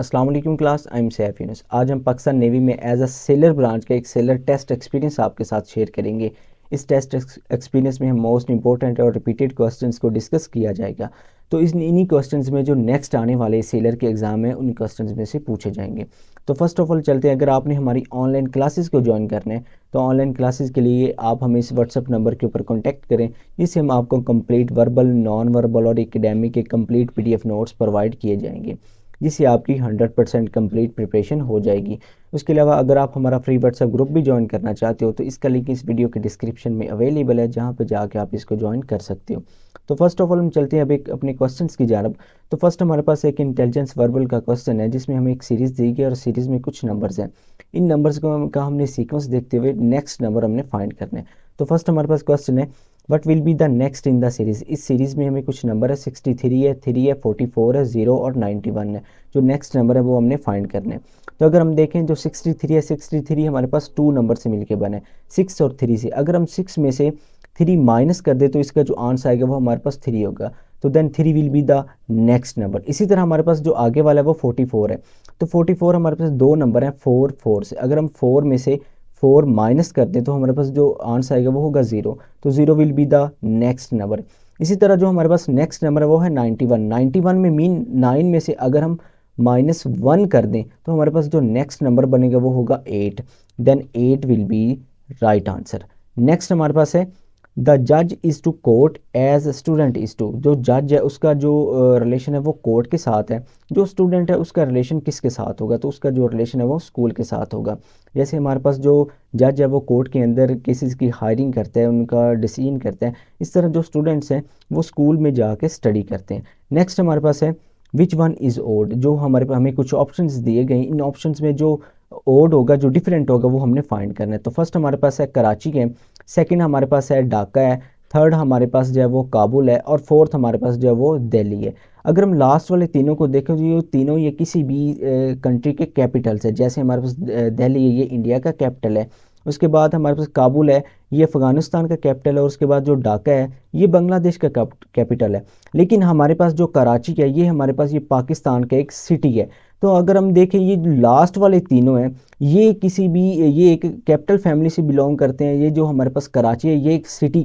अस्सलाम वालेकुम class, I am Saif Yunus. आज हम पाकिस्तान नेवी में एज अ सेलर ब्रांच का एक सेलर टेस्ट एक्सपीरियंस आपके साथ शेयर करेंगे। इस टेस्ट एक्सपीरियंस में हम मोस्ट इंपॉर्टेंट और रिपीटेड क्वेश्चंस को डिस्कस किया जाएगा। तो इन्हीं क्वेश्चंस में जो नेक्स्ट आने वाले सेलर के एग्ज़ाम है उन क्वेश्चंस में से पूछे जाएंगे। तो फर्स्ट ऑफ ऑल चलते हैं, अगर आपने हमारी ऑनलाइन क्लासेस को ज्वाइन करना है तो ऑनलाइन क्लासेस के लिए आप हमें इस व्हाट्सअप नंबर के ऊपर कॉन्टैक्ट करें, जिससे हम आपको कंप्लीट वर्बल, नॉन वर्बल और एकेडमिक के कंप्लीट PDF नोट्स प्रोवाइड किए जाएंगे, जिससे आपकी 100% कंप्लीट प्रिपरेशन हो जाएगी। उसके अलावा अगर आप हमारा फ्री व्हाट्सएप ग्रुप भी ज्वाइन करना चाहते हो तो इसका लिंक इस वीडियो के डिस्क्रिप्शन में अवेलेबल है, जहाँ पे जाके आप इसको ज्वाइन कर सकते हो। तो फर्स्ट ऑफ ऑल हम चलते हैं अब एक अपने क्वेश्चंस की जानब। तो फर्स्ट हमारे पास एक इंटेलिजेंस वर्बल का क्वेश्चन है, जिसमें हमें एक सीरीज़ दी गई और सीरीज़ में कुछ नंबर्स हैं। इन नंबर्स का हमने सीक्वेंस देखते हुए नेक्स्ट नंबर हमने फाइंड करना है। तो फर्स्ट हमारे पास क्वेश्चन है, what will be the next in the series. इस सीरीज़ में हमें कुछ नंबर है, 63 है, 3 है, 44 है, 0 और 91 है। जो नेक्स्ट नंबर है वो हमने फाइंड करने हैं। तो अगर हम देखें जो 63 है, 63 हमारे पास 2 नंबर से मिलके बने, 6 और 3 से। अगर हम 6 में से 3 माइनस कर दे तो इसका जो आंसर आएगा वो हमारे पास 3 होगा। तो then 3 will be the next number. इसी तरह हमारे पास जो आगे वाला है वो 44 है। तो 44 हमारे पास 2 नंबर हैं, 4 4 से। अगर हम 4 में से 4 माइनस कर दें तो हमारे पास जो आंसर आएगा वो होगा 0। तो 0 will be the next number. इसी तरह जो हमारे पास नेक्स्ट नंबर है वो है 91। 91 में मीन 9 में से अगर हम -1 कर दें तो हमारे पास जो नेक्स्ट नंबर बनेगा वो होगा 8। Then 8 will be right answer. Next हमारे पास है, द जज is to court as student is to. जो जज है उसका जो रिलेशन है वो कोर्ट के साथ है, जो स्टूडेंट है उसका रिलेशन किसके साथ होगा, तो उसका जो रिलेशन है वो स्कूल के साथ होगा। जैसे हमारे पास जो जज है वो कोर्ट के अंदर केसेस की हायरिंग करता है, उनका डिसीजन करता है, इस तरह जो स्टूडेंट्स हैं वो स्कूल में जाके स्टडी करते हैं। नेक्स्ट हमारे पास है, विच वन इज़ ओड। जो हमारे पास हमें कुछ ऑप्शंस दिए गए, इन ऑप्शंस में जो ओड होगा, जो डिफरेंट होगा, वो हमने फाइंड करना है। तो फर्स्ट हमारे पास है कराची है, सेकंड हमारे पास है ढाका है, थर्ड हमारे पास जो है वो काबुल है, और फोर्थ हमारे पास जो है वो दिल्ली है। अगर हम लास्ट वाले तीनों को देखें तो ये तीनों ये किसी भी कंट्री के कैपिटल्स है। जैसे हमारे पास दिल्ली है, ये इंडिया का कैपिटल है। उसके बाद हमारे पास काबुल है, ये अफ़गानिस्तान का कैपिटल है। और उसके बाद जो ढाका है ये बांग्लादेश का कैपिटल है। लेकिन हमारे पास जो कराची है ये हमारे पास ये पाकिस्तान का एक सिटी है। तो अगर हम देखें ये लास्ट वाले तीनों हैं, ये किसी भी ये एक कैपिटल फैमिली से बिलोंग करते हैं। ये जो हमारे पास कराची है ये एक सिटी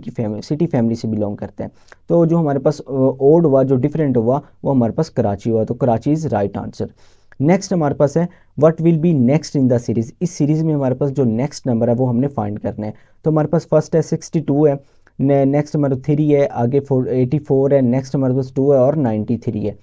फैमिली से बिलोंग करते हैं। तो जो हमारे पास ओड हुआ, जो डिफरेंट हुआ, वो हमारे पास कराची हुआ। तो Karachi is right answer. Next हमारे पास है, what will be next in the series. इस सीरीज़ में हमारे पास जो नेक्स्ट नंबर है वो हमने फाइंड करना है। तो हमारे पास फर्स्ट है 62 है, नेक्स्ट हमारे 3 है, आगे 84 है, नेक्स्ट हमारे पास 2 है और 93 है।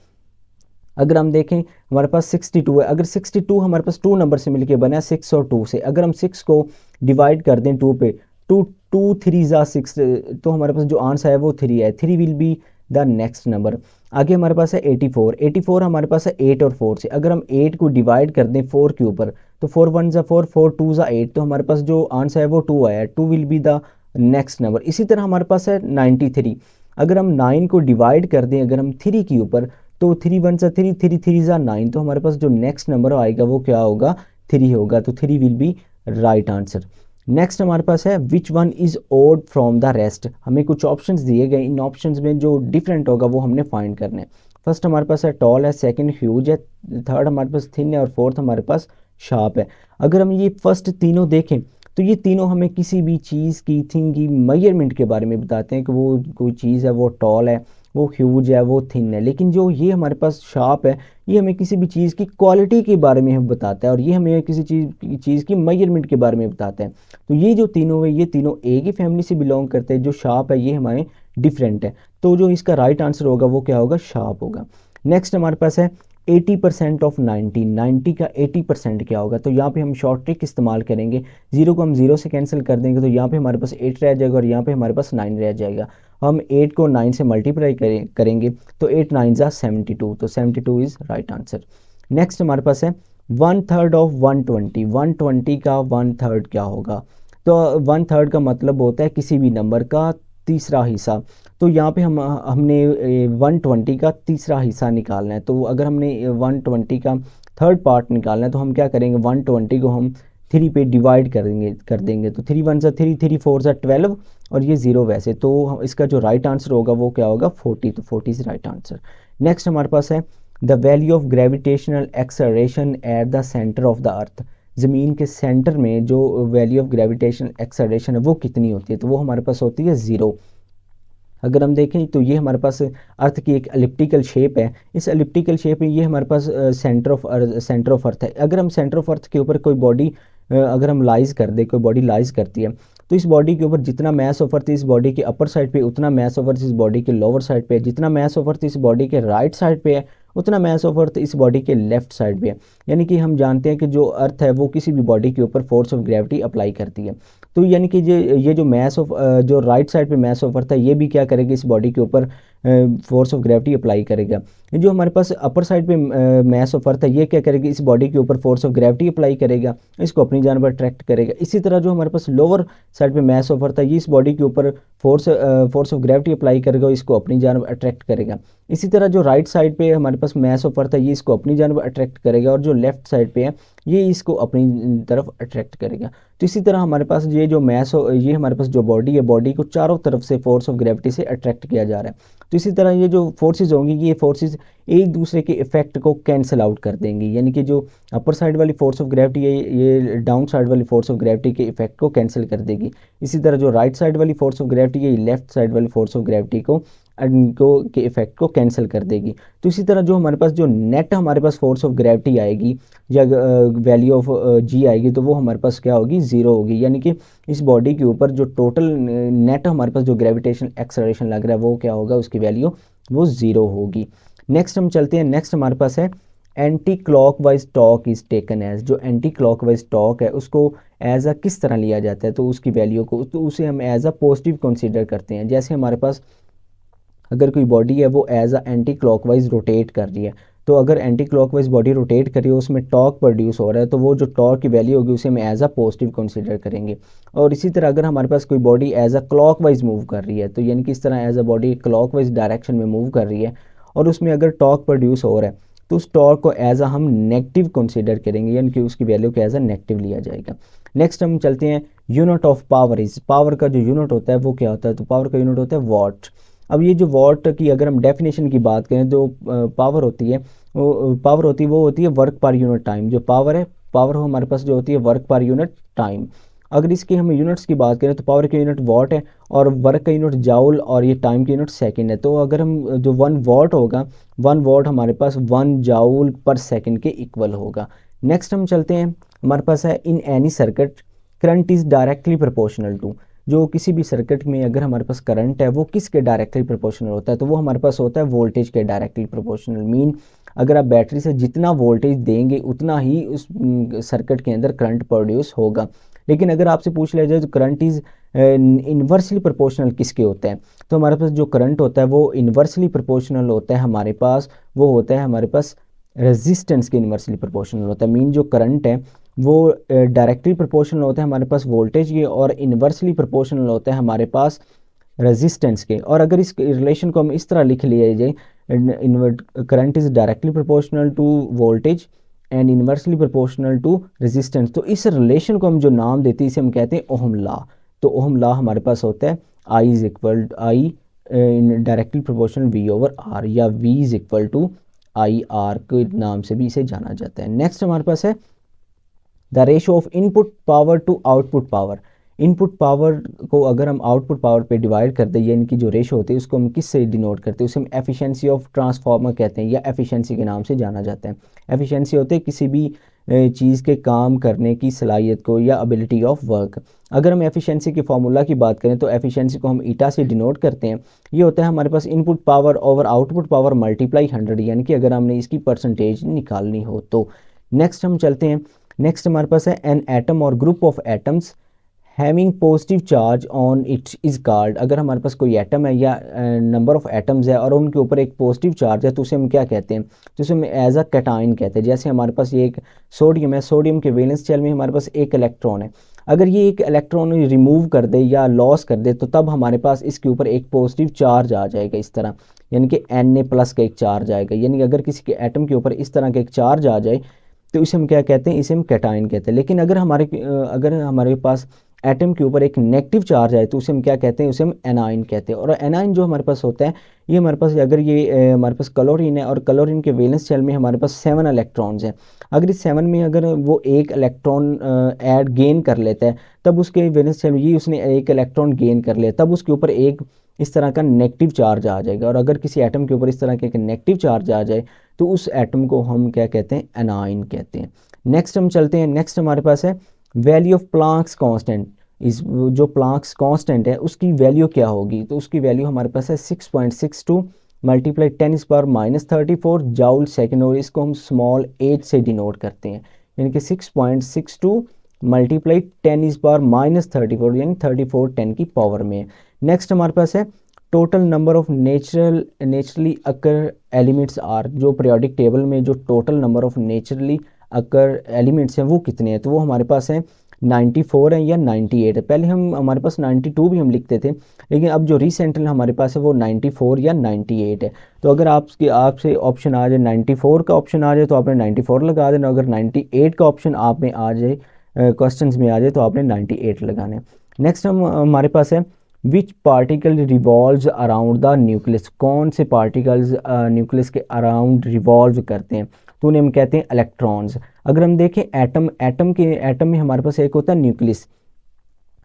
अगर हम देखें हमारे पास 62 है, अगर 62 हमारे पास 2 नंबर से मिलके बना है, 6 और 2 से। अगर हम 6 को डिवाइड कर दें 2 पे, 2 2 3 ज़ा 6, तो हमारे पास जो आंसर है वो 3 है। 3 will be the next number. आगे हमारे पास है 84। 84 हमारे पास है 8 और 4 से। अगर हम 8 को डिवाइड कर दें 4 के ऊपर, तो 4 1 ज़ा 4, 4 2 ज़ा 8, तो हमारे पास जो आंसर है वो 2 आया है। 2 will be the next number. इसी तरह हमारे पास है 93। अगर हम 9 को डिवाइड कर दें अगर हम 3 के ऊपर, तो 3 1 ज़ा 3, 3 3 ज़ा 9, तो हमारे पास जो नेक्स्ट नंबर आएगा वो क्या होगा, 3 होगा। तो 3 will be right answer. Next हमारे पास है, which one is odd from the rest. हमें कुछ ऑप्शंस दिए गए, इन ऑप्शंस में जो डिफरेंट होगा वो हमने फाइंड करना है। फर्स्ट हमारे पास है टॉल है, सेकंड ह्यूज है, थर्ड हमारे पास थिन है और फोर्थ हमारे पास शार्प है। अगर हम ये फर्स्ट तीनों देखें तो ये तीनों हमें किसी भी चीज़ की, थिंग की मेजरमेंट के बारे में बताते हैं कि वो कोई चीज़ है वो टॉल है, वो ह्यूज है, वो थिन है। लेकिन जो ये हमारे पास शार्प है, ये हमें किसी भी चीज़ की क्वालिटी के बारे में हमें बताता है, और ये हमें किसी चीज़ की मेजरमेंट के बारे में बताता है। तो ये जो तीनों है ये तीनों एक ही फैमिली से बिलोंग करते हैं। जो शार्प है ये हमारे डिफरेंट है। तो जो इसका राइट आंसर होगा वो क्या होगा, शार्प होगा। नेक्स्ट हमारे पास है 80% ऑफ 90। 90 का 80% क्या होगा, तो यहाँ पे हम शॉर्ट ट्रिक इस्तेमाल करेंगे। 0 को हम 0 से कैंसिल कर देंगे तो यहाँ पे हमारे पास 8 रह जाएगा और यहाँ पे हमारे पास 9 रह जाएगा। हम 8 को 9 से मल्टीप्लाई करेंगे तो 8 9 ज़ा 72, तो 72 इज़ राइट आंसर। नेक्स्ट हमारे पास है 1/3 ऑफ 120। 120 का 1/3 क्या होगा, तो 1/3 का मतलब होता है किसी भी नंबर का तीसरा हिस्सा। तो यहाँ पे हमने 120 का तीसरा हिस्सा निकालना है। तो अगर हमने 120 का थर्ड पार्ट निकालना है तो हम क्या करेंगे, 120 को हम 3 पे डिवाइड कर देंगे। तो 3 1 ज़ा 3, 3 4 ज़ा 12 और ये 0 वैसे। तो इसका जो राइट आंसर होगा वो क्या होगा, 40। तो 40 इज़ राइट आंसर। नेक्स्ट हमारे पास है the value of gravitational acceleration at the centre of the earth, ज़मीन के सेंटर में जो वैल्यू ऑफ ग्रेविटेशनल एक्सेलरेशन है वो कितनी होती है, तो वो हमारे पास होती है 0। अगर हम देखें तो ये हमारे पास अर्थ की एक एलिप्टिकल शेप है, इस एलिप्टिकल शेप में ये हमारे पास सेंटर ऑफ अर्थ है। अगर हम सेंटर ऑफ अर्थ के ऊपर कोई बॉडी अगर हम लाइज कर दे, कोई बॉडी लाइज करती है, तो इस बॉडी के ऊपर जितना मैस ऑफ अर्थ इस बॉडी के अपर साइड पे, उतना मैस ऑफ अर्थ इस बॉडी के लोअर साइड पे है। जितना मैस ऑफ अर्थ इस बॉडी के राइट साइड पे है, उतना मैस ऑफ अर्थ इस बॉडी के लेफ्ट साइड पे है। यानी कि हम जानते हैं कि जो अर्थ है वो किसी भी बॉडी के ऊपर फोर्स ऑफ ग्रेविटी अप्लाई करती है। तो यानी कि ये जो मैस ऑफ जो राइट साइड पे मैस ऑफ अर्थ है, ये भी क्या करेगा, इस बॉडी के ऊपर फोर्स ऑफ ग्रेविटी अप्लाई करेगा। ये जो हमारे पास अपर साइड पे मैस ऑफ अर्थ है, ये क्या करेगा, इस बॉडी के ऊपर फोर्स ऑफ ग्रेविटी अप्लाई करेगा, इसको अपनी जानब अट्रैक्ट करेगा। इसी तरह जो हमारे पास लोअर साइड पे मैस ऑफ अर्थ है, ये इस बॉडी के ऊपर फोर्स ऑफ ग्रेविटी अप्लाई करेगा, इसको अपनी जानब अट्रैक्ट करेगा। इसी तरह जो राइट साइड पे हमारे पास मैस ऑफ अर्थ है, ये इसको अपनी जानब अट्रैक्ट करेगा, और जो लेफ्ट साइड पे है ये इसको अपनी तरफ अट्रैक्ट करेगा। तो इसी तरह हमारे पास ये जो ये हमारे पास जो बॉडी है, बॉडी को चारों तरफ से फोर्स ऑफ ग्रेविटी से अट्रैक्ट किया जा रहा है। तो इसी तरह ये जो फोर्सेज होंगी, ये फोर्सेज एक दूसरे के इफेक्ट को कैंसिल आउट कर देंगी। यानी कि जो अपर साइड वाली फोर्स ऑफ ग्रेविटी है, ये डाउन साइड वाली फोर्स ऑफ ग्रेविटी के इफेक्ट को कैंसिल कर देगी। इसी तरह जो राइट साइड वाली फोर्स ऑफ ग्रेविटी है, ये लेफ्ट साइड वाली फोर्स ऑफ ग्रेविटी को के इफेक्ट को कैंसिल कर देगी। तो इसी तरह जो हमारे पास जो नेट हमारे पास फोर्स ऑफ ग्रेविटी आएगी या वैल्यू ऑफ जी आएगी, तो वो हमारे पास क्या होगी, 0 होगी। यानी कि इस बॉडी के ऊपर जो टोटल नेट हमारे पास जो ग्रेविटेशन एक्सेलरेशन लग रहा है, वो क्या होगा, उसकी वैल्यू वो 0 होगी। नेक्स्ट हम चलते हैं, नेक्स्ट हमारे पास है anti clockwise torque is taken as. जो एंटी क्लॉकवाइज टॉक है उसको एज अ किस तरह लिया जाता है, तो उसकी वैल्यू को, तो उसे हम एज अ पॉजिटिव कंसीडर करते हैं। जैसे हमारे पास अगर कोई बॉडी है वो as a anti clockwise rotate कर रही है, तो अगर एंटी क्लॉकवाइज बॉडी रोटेट कर रही है, उसमें टॉर्क प्रोड्यूस हो रहा है, तो वो जो टॉर्क की वैल्यू होगी उसे हम एज अ पॉजिटिव कंसीडर करेंगे। और इसी तरह अगर हमारे पास कोई body as a clockwise move कर रही है, तो यानी कि इस तरह as a body clockwise direction में मूव कर रही है और उसमें अगर टॉर्क प्रोड्यूस हो रहा है, तो उस टॉर्क को एज अ हम नेगेटिव कंसीडर करेंगे, यानी कि उसकी वैल्यू को एज अ नेगेटिव लिया जाएगा। नेक्स्ट हम चलते हैं, unit of power is. Power का जो यूनिट होता है वो क्या होता है, तो पावर का यूनिट होता है वॉट। अब ये जो वॉट की अगर हम डेफिनेशन की बात करें, तो पावर होती है वो होती है वर्क पर यूनिट टाइम। जो पावर है, पावर हमारे पास जो होती है वर्क पर यूनिट टाइम। अगर इसकी हम यूनिट्स की बात करें, तो पावर की यूनिट वॉट है और वर्क का यूनिट जाउल और ये टाइम की यूनिट सेकंड है। तो अगर हम जो 1 वॉट होगा, 1 वॉट हमारे पास 1 जाउल पर सेकंड के इक्वल होगा। नेक्स्ट हम चलते हैं, हमारे पास है in any circuit current is directly proportional to. जो किसी भी सर्किट में अगर हमारे पास करंट है वो किसके डायरेक्टली प्रोपोर्शनल होता है, तो वो हमारे पास होता है वोल्टेज के डायरेक्टली प्रोपोर्शनल। मीन अगर आप बैटरी से जितना वोल्टेज देंगे उतना ही उस सर्किट के अंदर करंट प्रोड्यूस होगा। लेकिन अगर आपसे पूछ लिया जाए तो करंट इज़ इन्वर्सली प्रोपोर्शनल किसके होता है, तो हमारे पास जो करंट होता है वो इन्वर्सली प्रोपोर्शनल होता है हमारे पास, वो होता है हमारे पास रेजिस्टेंस के इन्वर्सली प्रोपोर्शनल होता है। मीन जो करंट है वो डायरेक्टली प्रोपोर्शनल होता है हमारे पास वोल्टेज के, और इन्वर्सली प्रोपोर्शनल होता है हमारे पास रेजिस्टेंस के। और अगर इस रिलेशन को हम इस तरह लिख लिया जाए, current is directly proportional to voltage and inversely proportional to resistance, तो इस रिलेशन को हम जो नाम देते हैं इसे हम कहते हैं ओहम लॉ। तो ओहम लॉ हमारे पास होता है I is equal I in directly proportional V over R, या V is equal to I R के नाम से भी इसे जाना जाता है। नेक्स्ट हमारे पास है the ratio of input power to output power. Input power को अगर हम आउटपुट पावर पे डिवाइड कर दें, यानी कि जो रेशो होती है उसको हम किससे डिनोट करते हैं, उसे हम एफिशिएंसी ऑफ ट्रांसफार्मर कहते हैं, या एफिशिएंसी के नाम से जाना जाता है। एफिशिएंसी होते हैं किसी भी चीज़ के काम करने की सलाहियत को, या एबिलिटी ऑफ वर्क। अगर हम एफिशिएंसी के फार्मूला की बात करें, तो एफिशिएंसी को हम ईटा से डिनोट करते हैं। ये होता है हमारे पास input power over output power multiply 100, यानी कि अगर हमने इसकी परसेंटेज निकालनी हो तो। नेक्स्ट हम चलते हैं, नेक्स्ट हमारे पास है एन एटम और group of atoms having positive charge on it's is called. अगर हमारे पास कोई एटम है या नंबर ऑफ एटम्स है और उनके ऊपर एक पॉजिटिव चार्ज है, तो उसे हम क्या कहते हैं, तो उसे हम एज अ कैटाइन कहते हैं। जैसे हमारे पास ये एक सोडियम है, सोडियम के वैलेंस शेल में हमारे पास एक इलेक्ट्रॉन है, अगर ये एक इलेक्ट्रॉन रिमूव कर दे या लॉस कर दे, तो तब हमारे पास इसके ऊपर एक पॉजिटिव चार्ज आ जाएगा इस तरह, यानी कि Na+ का एक चार्ज आएगा। यानी कि अगर किसी के एटम के ऊपर इस तरह का एक चार्ज आ जाए, तो इसे हम क्या कहते हैं, इसे हम कैटाइन कहते हैं। लेकिन अगर हमारे पास एटम के ऊपर एक नेगेटिव चार्ज आए तो उसे हम क्या कहते हैं, उसे हम एनाइन कहते हैं। और एनाइन जो हमारे पास होता है, ये हमारे पास अगर ये हमारे पास क्लोरीन है और क्लोरीन के वैलेंस शेल में हमारे पास 7 इलेक्ट्रॉन्स हैं। अगर इस 7 में अगर वो एक इलेक्ट्रॉन ऐड गेन कर लेता है, तब उसके वैलेंस शेल में ये उसने एक इलेक्ट्रॉन गेन कर लिया, तब उसके ऊपर एक इस तरह का नेगेटिव चार्ज आ जाएगा। और अगर किसी एटम के ऊपर इस तरह का एक नेगेटिव चार्ज आ जाए तो उस एटम को हम क्या कहते हैं, एनाइन कहते हैं। नेक्स्ट हम चलते हैं, नेक्स्ट हमारे पास है वैल्यू ऑफ प्लांक्स कांस्टेंट। इस जो प्लांक्स कांस्टेंट है उसकी वैल्यू क्या होगी, तो उसकी वैल्यू हमारे पास है 6.62 मल्टीप्लाई 10⁻34 जाउल सेकेंड, और इसको हम स्मॉल h से डिनोट करते हैं, यानी कि 6.62 मल्टीप्लाई 10⁻34 यानी 34 10 की पावर में। नेक्स्ट हमारे पास है total number of naturally occur elements are. जो पीरियोडिक टेबल में जो total number of naturally occur elements हैं वो कितने हैं, तो वो हमारे पास है 94 है या 98 है। पहले हम हमारे पास 92 भी हम लिखते थे, लेकिन अब जो रिसेंटली हमारे पास है वो 94 या 98 है। तो अगर आपसे ऑप्शन आ जाए 94 का ऑप्शन आ जाए तो आपने 94 लगा देना, अगर 98 का ऑप्शन आप में आ जाए क्वेश्चंस में आ जाए तो आपने 98 लगाना है। नेक्स्ट हमारे पास है which particle revolves around the nucleus. कौन से पार्टिकल्स न्यूक्लियस के अराउंड रिवॉल्व करते हैं, तो उन्हें हम कहते हैं इलेक्ट्रॉन्स। अगर हम देखें एटम में हमारे पास एक होता है न्यूक्लियस।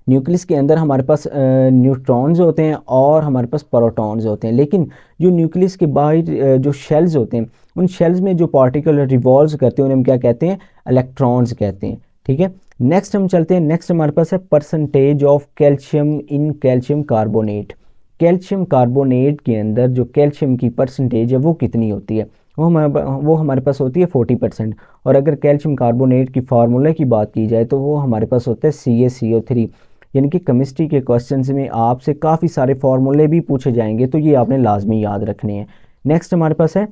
न्यूक्लियस के अंदर हमारे पास न्यूट्रॉन्स होते हैं और हमारे पास प्रोटॉन्स होते हैं, लेकिन जो न्यूक्लियस के बाहर जो शेल्स होते हैं, उन शेल्स में जो पार्टिकल रिवॉल्व करते हैं उन्हें हम क्या कहते हैं, इलेक्ट्रॉन्स कहते हैं। ठीक है, नेक्स्ट हम चलते हैं, नेक्स्ट हमारे पास है percentage of calcium in calcium carbonate. Calcium carbonate के अंदर जो कैल्शियम की परसेंटेज है वो कितनी होती है, वो हमारे पास होती है 40%। और अगर कैल्शियम कार्बोनेट की फार्मूला की बात की जाए तो वो हमारे पास होता है CaCO3। यानी कि केमिस्ट्री के क्वेश्चंस में आपसे काफ़ी सारे फार्मूले भी पूछे जाएंगे, तो ये आपने लाजमी याद रखने हैं। नेक्स्ट हमारे पास है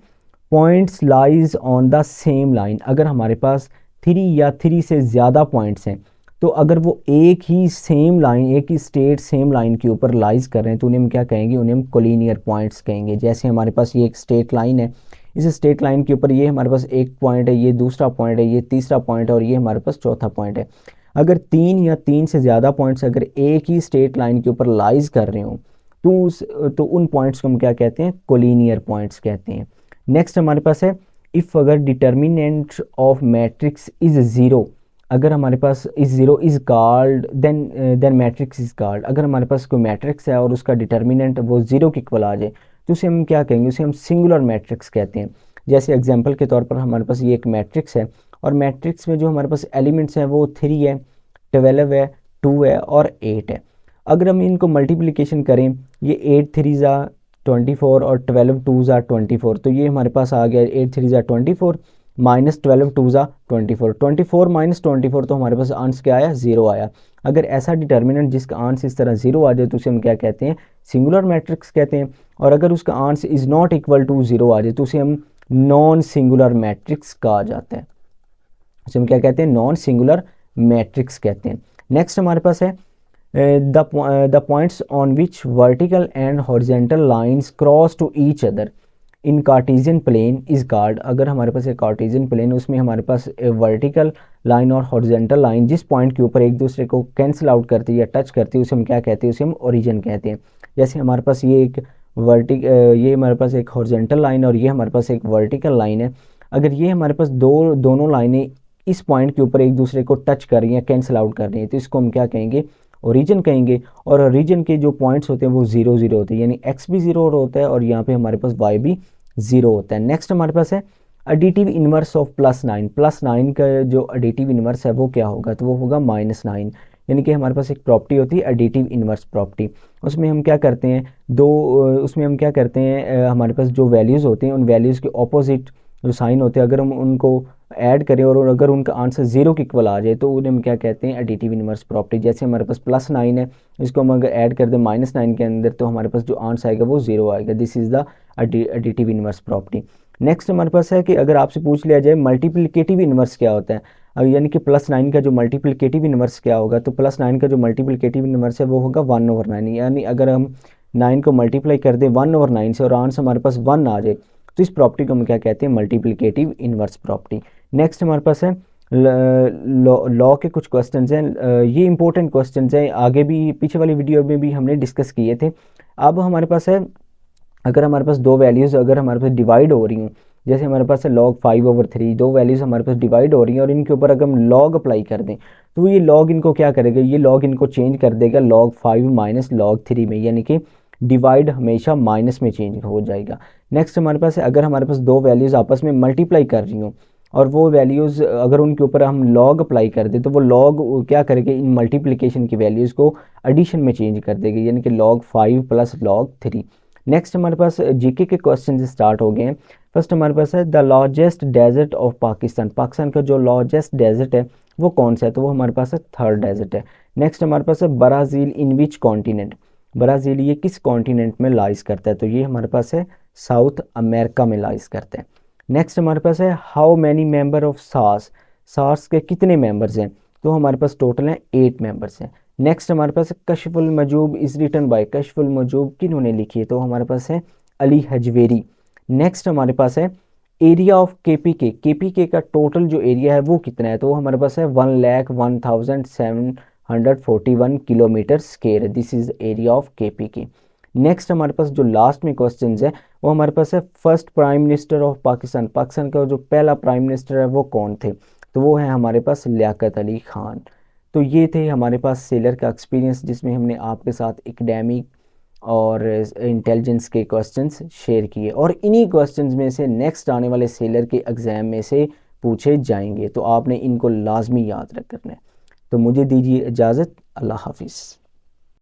points lies on the same line. अगर हमारे पास 3 या 3 से ज़्यादा पॉइंट्स हैं, तो अगर वो एक ही सेम लाइन, एक ही स्टेट सेम लाइन के ऊपर लाइज कर रहे हैं तो उन्हें हम क्या कहेंगे, उन्हें हम कोलिनियर पॉइंट्स कहेंगे। जैसे हमारे पास ये एक स्ट्रेट लाइन है, इस स्ट्रेट लाइन के ऊपर ये हमारे पास एक पॉइंट है, ये दूसरा पॉइंट है, ये तीसरा पॉइंट है और ये हमारे पास चौथा पॉइंट है। अगर 3 या 3 से ज़्यादा पॉइंट्स अगर एक ही स्ट्रेट लाइन के ऊपर लाइज कर रहे हो तो उन पॉइंट्स को हम क्या कहते हैं, कोलिनियर पॉइंट्स कहते हैं। नेक्स्ट हमारे पास है इफ़ अगर determinant of matrix is zero, अगर हमारे पास is zero is called then matrix is called. अगर हमारे पास कोई मैट्रिक्स है और उसका डिटर्मिनेंट वो ज़ीरो के इक्वल आ जाए तो उसे हम क्या कहेंगे, उसे हम सिंगुलर मैट्रिक्स कहते हैं। जैसे एग्जांपल के तौर पर हमारे पास ये एक मैट्रिक्स है और मैट्रिक्स में जो हमारे पास एलिमेंट्स हैं वो 3 है, 12 है, 2 है और 8 है। अगर हम इनको मल्टीप्लिकेशन करें, ये 8 3 ज़ा 24 और 12 2 ज़ा 24, तो ये हमारे पास आ गया 8 3 ज़ा 24 माइनस 12 2 ज़ा 24, 24 माइनस 24, तो हमारे पास आंसर क्या आया, 0 आया। अगर ऐसा डिटर्मिनेंट जिसका आंसर इस तरह 0 आ जाए तो उसे हम क्या कहते हैं, सिंगुलर मैट्रिक्स कहते हैं। और अगर उसका answer is not equal to 0 आ जाए तो उसे हम नॉन सिंगुलर मैट्रिक्स कहा जाता है। उसे हम क्या कहते हैं, नॉन सिंगुलर मैट्रिक्स कहते हैं। नेक्स्ट हमारे पास है the points on which vertical and horizontal lines cross to each other in Cartesian plane is called. अगर हमारे पास एक कार्टेशियन प्लेन है उसमें हमारे पास वर्टिकल लाइन और हॉरिजेंटल लाइन जिस पॉइंट के ऊपर एक दूसरे को कैंसिल आउट करती है या टच करती है उसे हम क्या कहते हैं, उसे हम ओरिजिन कहते हैं। जैसे हमारे पास ये एक ये हमारे पास एक हॉरिजेंटल लाइन और ये हमारे पास एक वर्टिकल लाइन है। अगर ये हमारे पास दोनों लाइनें इस पॉइंट के ऊपर एक दूसरे को टच कर रही हैं, कैंसिल आउट कर रही हैं, तो इसको हम क्या कहेंगे, ओरिजिन कहेंगे। और ओरिजिन के जो पॉइंट्स होते हैं वो 0 0 होते हैं, यानी x भी 0 होता है और यहाँ पे हमारे पास y भी 0 होता है। नेक्स्ट हमारे पास है एडिटिव इनवर्स ऑफ +9। +9 का जो एडिटिव इनवर्स है वो क्या होगा, तो वो होगा -9। यानी कि हमारे पास एक प्रॉपर्टी होती है एडिटिव इनवर्स प्रॉपर्टी। उसमें हम क्या करते हैं, हमारे पास जो वैल्यूज़ होते हैं उन वैल्यूज़ के ऑपोजिट जो साइन होते हैं अगर हम उनको ऐड करें और अगर उनका आंसर 0 के इक्वल आ जाए तो उन्हें हम क्या कहते हैं, एडिटिव इनवर्स प्रॉपर्टी। जैसे हमारे पास +9 है, इसको हम अगर ऐड कर दें -9 के अंदर तो हमारे पास जो आंसर आएगा वो 0 आएगा। This is the additive inverse property. Next हमारे पास है कि अगर आपसे पूछ लिया जाए मल्टीप्लिकेटिव इनवर्स क्या होता है, अब यानी कि +9 का जो मल्टीप्लिकेटिव इनवर्स क्या होगा, तो +9 का जो मल्टीप्लिकेटिव इनवर्स है वो होगा 1/9। यानी अगर हम 9 को मल्टीप्लाई कर दें 1/9 से और आंसर हमारे पास 1 आ जाए तो इस प्रॉपर्टी को हम क्या कहते हैं, मल्टीप्लिकेटिव इनवर्स प्रॉपर्टी। नेक्स्ट हमारे पास है लॉ के कुछ क्वेश्चंस हैं, ये इंपॉर्टेंट क्वेश्चंस हैं, आगे भी पीछे वाली वीडियो में भी हमने डिस्कस किए थे। अब हमारे पास है, अगर हमारे पास दो वैल्यूज़ अगर हमारे पास डिवाइड हो रही हूँ, जैसे हमारे पास है log 5/3, दो वैल्यूज़ हमारे पास डिवाइड हो रही हैं और इनके ऊपर अगर हम लॉग अप्लाई कर दें तो ये लॉग इनको क्या करेगा, ये लॉग इनको चेंज कर देगा log 5 माइनस log 3 में, यानी कि डिवाइड हमेशा माइनस में चेंज हो जाएगा। नेक्स्ट हमारे पास है, अगर हमारे पास दो वैल्यूज़ आपस में मल्टीप्लाई कर रही हूँ और वो वैल्यूज़ अगर उनके ऊपर हम लॉग अप्लाई कर दें तो वो लॉग क्या करेगा, इन मल्टीप्लिकेशन की वैल्यूज़ को एडिशन में चेंज कर देगी, यानी कि log 5 प्लस log 3। नेक्स्ट हमारे पास जीके के क्वेश्चन स्टार्ट हो गए हैं। फर्स्ट हमारे पास है the largest desert of Pakistan, Pakistan का जो लार्जेस्ट डेजर्ट है वो कौन सा है, तो वो हमारे पास है थर्ड डेजर्ट है। नेक्स्ट हमारे पास है Brazil in which continent, Brazil ये किस कॉन्टिनेंट में लाइज करता है, तो ये हमारे पास है साउथ अमेरिका में लाइज करता है। नेक्स्ट हमारे पास है how many member of SAARC, SAARC के कितने मेंबर्स हैं, तो हमारे पास टोटल हैं 8 मेंबर्स हैं। नेक्स्ट हमारे पास है Kashful Mahjub is written by, Kashful Mahjub किन्होंने लिखी है, तो हमारे पास है अली हजवेरी। नेक्स्ट हमारे पास है एरिया ऑफ केपीके, केपीके का टोटल जो एरिया है वो कितना है, तो वो हमारे पास है 1,01,741 kilometre square, this is area of KPK. Next हमारे पास जो लास्ट में क्वेश्चन है वो हमारे पास है first prime minister of Pakistan, Pakistan का जो पहला प्राइम मिनिस्टर है वो कौन थे, तो वो है हमारे पास लियाकत अली खान। तो ये थे हमारे पास सेलर का एक्सपीरियंस, जिसमें हमने आपके साथ एकेडमिक और इंटेलिजेंस के क्वेश्चंस शेयर किए और इन्हीं क्वेश्चंस में से नेक्स्ट आने वाले सेलर के एग्ज़ाम में से पूछे जाएंगे, तो आपने इनको लाजमी याद रखना है। तो मुझे दीजिए इजाज़त, अल्लाह हाफिज़।